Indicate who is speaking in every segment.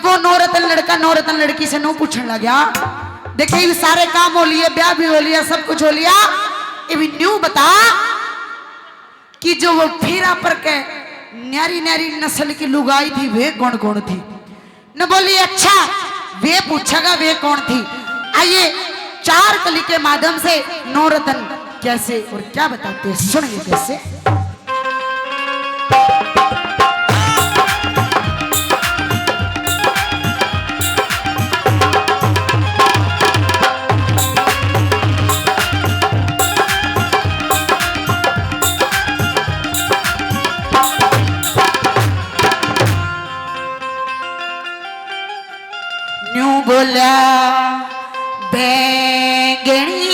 Speaker 1: जब वो नौरतन लड़का नौरतन लड़की से नो पूछने लगा, देखिए सारे काम हो लिए, ब्याह भी हो लिया, सब कुछ हो लिया, न्यू बता कि जो वो फेरा पर के न्यारी न्यारी नस्ल की लुगाई थी वे कौन कौन थी? न बोली अच्छा वे पूछेगा वे कौन थी। आइए 4 कली के माध्यम से नौरतन कैसे और क्या बताते हैं, सुनिए कैसे। बोला बैंगनी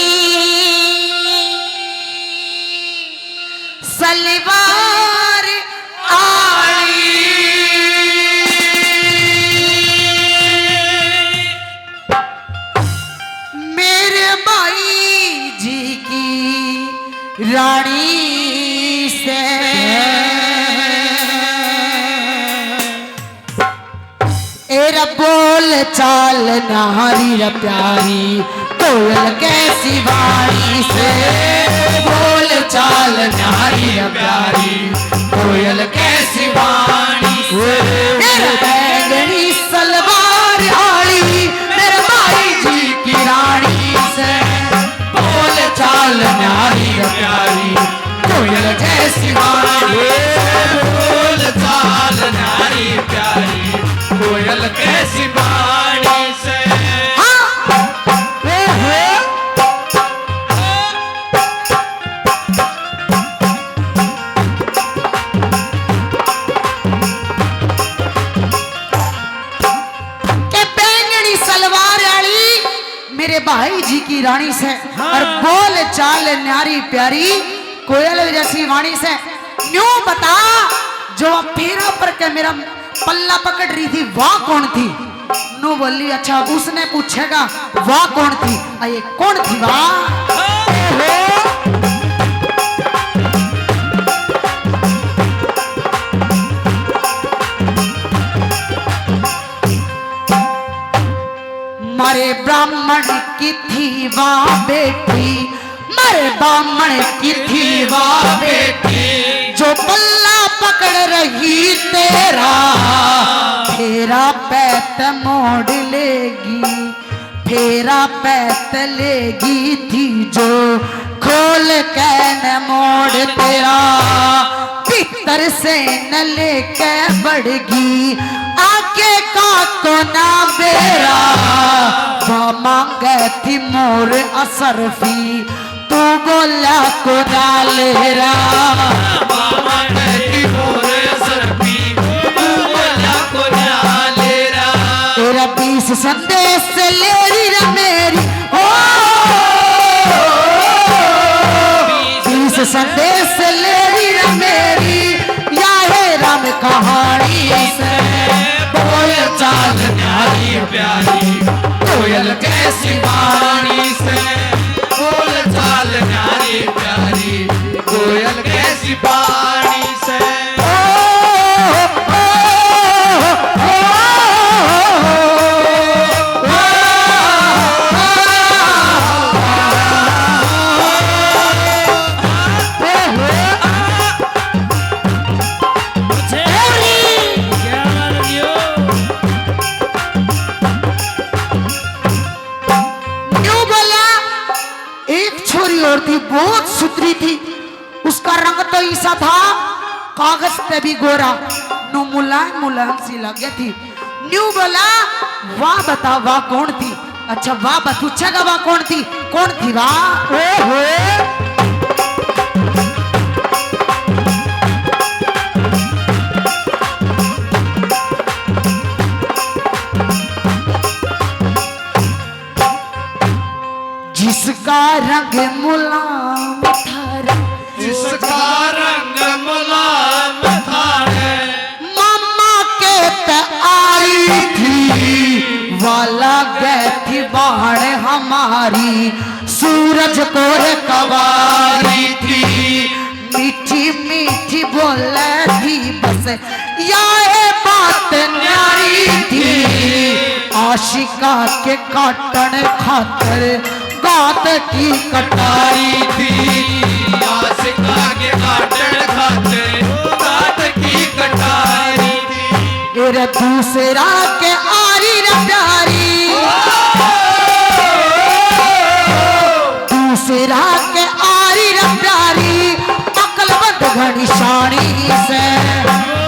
Speaker 1: सलवार आली, मेरे भाई जी की रानी से एरा बोल चाल नारी र प्यारी, कोयल कैसी वाणी से, बोल चाल नारी र प्यारी, कोयल कैसी वाणी से, मेरा बैंगनी सलवार आली, मेरे भाई जी की रानी से, बोल चाल नारी र प्यारी, कोयल कैसी वाणी,
Speaker 2: बोल चाल नारी प्यारी, कोयल कैसी वाणी से।
Speaker 1: बैंगनी सलवार आली मेरे भाई जी की रानी से, और बोल चाल न्यारी प्यारी, कोयल जैसी वाणी से। न्यू बता जो फेरा पर के मेरा पल्ला पकड़ रही थी वह कौन थी? नो बोली अच्छा उसने पूछेगा वह कौन थी? आइए कौन थी वह? मारे ब्राह्मण की थी वह बेटी, मारे ब्राह्मण की थी वह बेटी, जो पल्ला पकड़ रही तेरा, फेरा पैत मोड़ लेगी, फेरा पैत लेगी थी, जो खोल के न मोड़ तेरा, भीतर से न लेके बढ़गी, आगे का को ना बेरा, वो मांगे थी मोर असरफी, तू बोला को डालेरा,
Speaker 2: मांगे थी मोर असरफी, तू बोला को डालेरा,
Speaker 1: तेरा 20 संदेश ले री मेरी, ओ 20 संदेश ले री मेरी, या है राम कहानी से,
Speaker 2: बोल चाल नारी प्यारी, कोयल कैसी वाणी से, बोल चाल नारी प्यारी, कोयल कैसी वाणी से।
Speaker 1: बहुत सुथरी थी, उसका रंग तो ऐसा था कागज पे भी गोरा, नो मुलायम मुलायम सी लगे थी। न्यू बोला वाह बता वाह कौन थी? अच्छा वाह पूछेगा वाह कौन थी? कौन थी वाह? जिसका रंग मुलायम था,
Speaker 2: जिसका रंग मुलायम था,
Speaker 1: मामा के पे आई थी, वाला गए थी बाण हमारी, सूरज को कवारी थी, मीठी मीठी बोले थी बस, या बात न्यारी थी, आशिका के काटन खातर गात की कटारी थी।
Speaker 2: आशिका के काटन खातिर गात की कटारी थी।
Speaker 1: मेरे दूसरा के आरी रे प्यारी, दूसरा के आरी रे प्यारी, अकलबंद घड़ी शानी से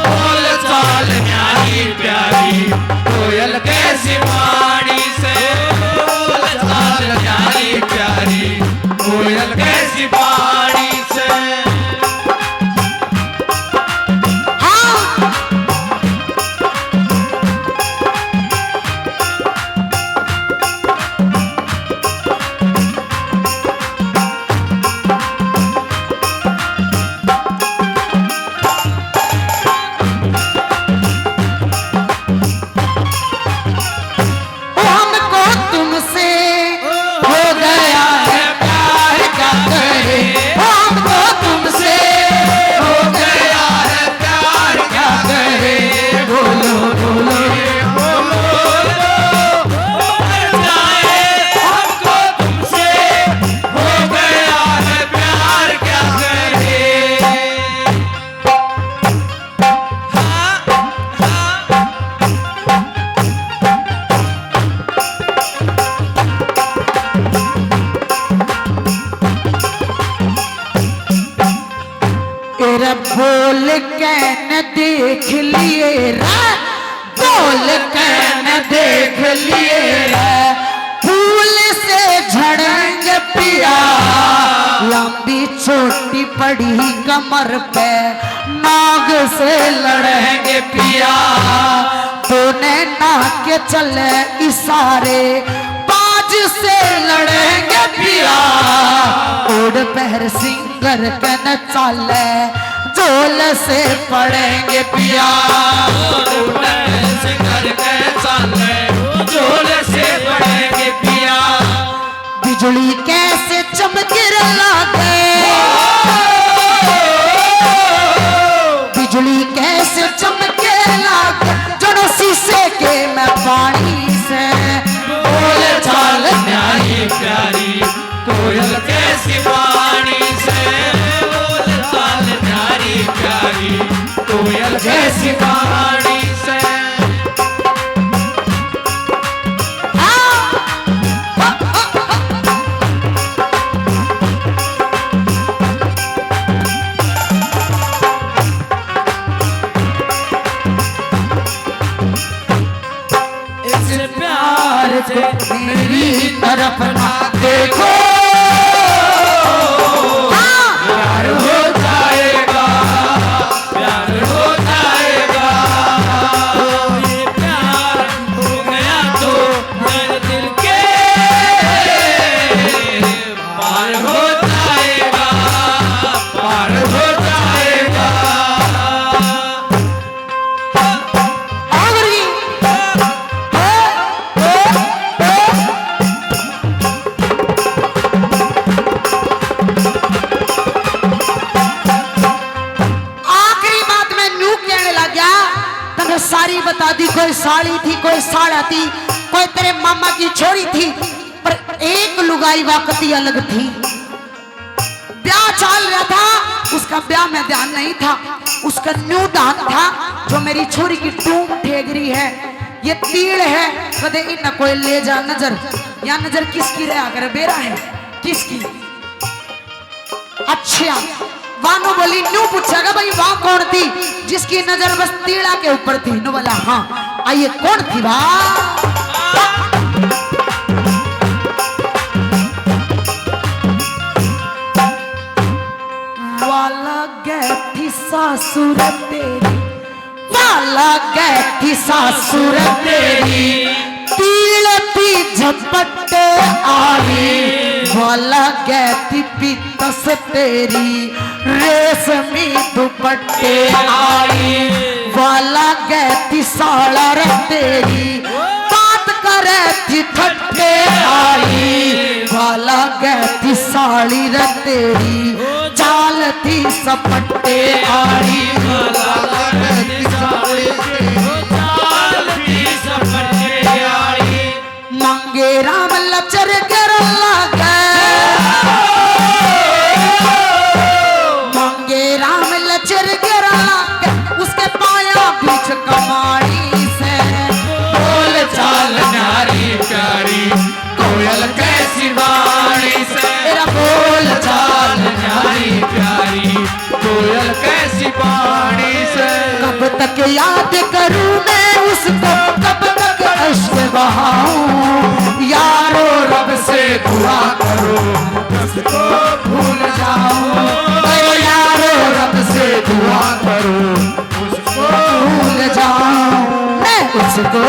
Speaker 2: बोल चाल न्यारी प्यारी कोयल कैसी वाणी से। बोल चाल न्यारी प्यारी कोयल कैसी वाणी से।
Speaker 1: हाँ हमको तुमसे हो गया है प्यार, क्या करे हमको तुमसे हो गया है प्यार, क्या करे बोलो बोलो
Speaker 2: हमको तुमसे हो गया है प्यार, क्या करे।
Speaker 1: तेरा बोल के न देख लिए रे, बोल के न देख लिए रे, फूल से झड़ेंगे पिया, लंबी छोटी पड़ी कमर पे नाग से लड़ेंगे पिया, तूने ना के चले इशारे बाज से लड़ेंगे पिया, उड़ पहर सिंगर के न चाले जोल से पड़ेंगे पिया।
Speaker 2: से घर के चाले जोल से पड़ेंगे पिया।
Speaker 1: बिजली कैसे चमके लागे, बिजली कैसे चमके लागे, जड़ों शीशे के मैं पानी से
Speaker 2: बोल चाल न्यारी प्यारी कोयल कैसी वाणी से। बोल चाल न्यारी प्यारी कोयल कैसी वाणी से। इस प्यार से
Speaker 1: मेरी तरफ ना देखो,
Speaker 2: प्यार हो जाएगा, प्यार हो जाएगा। ये प्यार हो गया तो मेरे दिल के पार हो जाएगा, पार हो जाएगा।
Speaker 1: आगरी आखिरी बात में न्यू कहने लग गया, तब सारी बता दी, कोई साड़ी थी, कोई साड़ा थी, कोई तेरे मामा की छोरी थी, पर एक लुगाई वाकती अलग थी। ब्याह चल रहा था, उसका ब्याह में ध्यान नहीं था, उसका न्यू ध्यान था जो मेरी छोरी की टूम ठेगरी है, ये तीड़ है, कदे इन कोई ले जा नजर, या नजर किसकी रहा कर बेरा है किसकी। अच्छा वानो बोली, न्यू पूछेगा भाई वहां कौन थी जिसकी नजर बस तीड़ा के ऊपर थी। नु बोला हाँ, आइए कौन थी वाह। वाला गए थी सासुर तेरी, वाला गए थी सासुर तेरी, तीड़ थी झपटे आई, वाला गए थी पीतस तेरी, रेशमी दुपट्टे आई, वाला गए थी साड़ा रे तेरी, बात करे थी ठट्टे आई, वाला गए थी साड़ी रे तेरी, चाल थी सपट्टे आई,
Speaker 2: चाल थी सपटे आई।
Speaker 1: लचर गिर लगे मांगे राम लचर गिर लगे उसके पाया बीच कमाड़ी से
Speaker 2: बोल चाल नारी प्यारी कोयल कैसी वाणी से
Speaker 1: तेरा बोल
Speaker 2: चाल नारी प्यारी कोयल कैसी वाणी से
Speaker 1: कब तक याद करूं मैं उसको कब तक अश्क बहाऊं यारो रब से दुआ करो
Speaker 2: उसको भूल जाओ
Speaker 1: अरे यारो रब से दुआ
Speaker 2: करो उसको
Speaker 1: भूल जाऊं मैं उसको